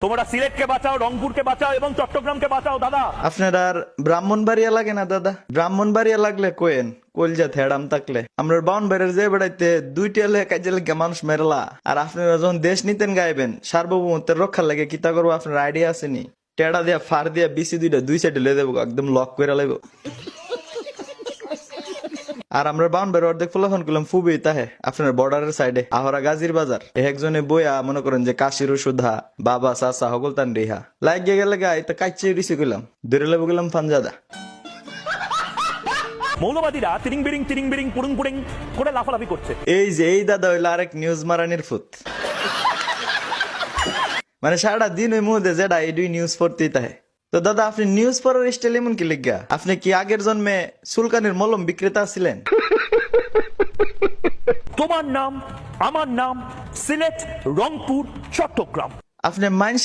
তোমরা সিলেটকে বাঁচাও, রংপুরকে বাঁচাও এবং চট্টগ্রামকে বাঁচাও দাদা। আপনার আর ব্রাহ্মণবাড়িয়া লাগে না দাদা? ব্রাহ্মণবাড়িয়া লাগলে কোয়েন কলজা থেড়াম থাকলে আমরা বাউন্ডারির যে বেড়াইতে দুইটা কাজে লেগে মানুষ মেরলা। আর আপনারা যখন দেশ নিতেন গাইবেন সার্বভৌমত্বের রক্ষার লাগে কিতা করবো আপনার আইডিয়া আসেনি? টেড়া দিয়া ফার দিয়া বিসি দুইটা দুই সাইডে লয়ে দেবো, একদম লক করে লাগবো। আর আমরা বাউন্ডারি অর্ধেক ফলাফল করলাম ফুবি তাহে আপনার বর্ডারের সাইডে আহরা গাজীর বাজার একজনে বইয়া মনে করেন যে কাশির সুধা বাবা চাচা হগল তান রিহা লাগিয়ে গেলে গাই তা কাইচে রিসি করলাম ধরে লেবো গেলাম ফানজাদা। মৌলবাদীরা তিরিং বিরিং পুড়ুং পুড়িং করে লাফালাফি করছে। এই যে এই দাদা হইলো আরেক নিউজ মারানির ফুত, মানে সারা দিন ওই মুহূর্তে যেটা এই দুই নিউজ পড়তেই তাহে। তো দাদা আপনি নিউজ পড়ার স্টাইল এমন কি লিখা? আপনি কি আগের জন্মে সুলকানের মলম বিক্রেতা ছিলেন? তোমার নাম, আমার নাম, সিলেট, রংপুর, চট্টগ্রাম। আপনি মাইন্স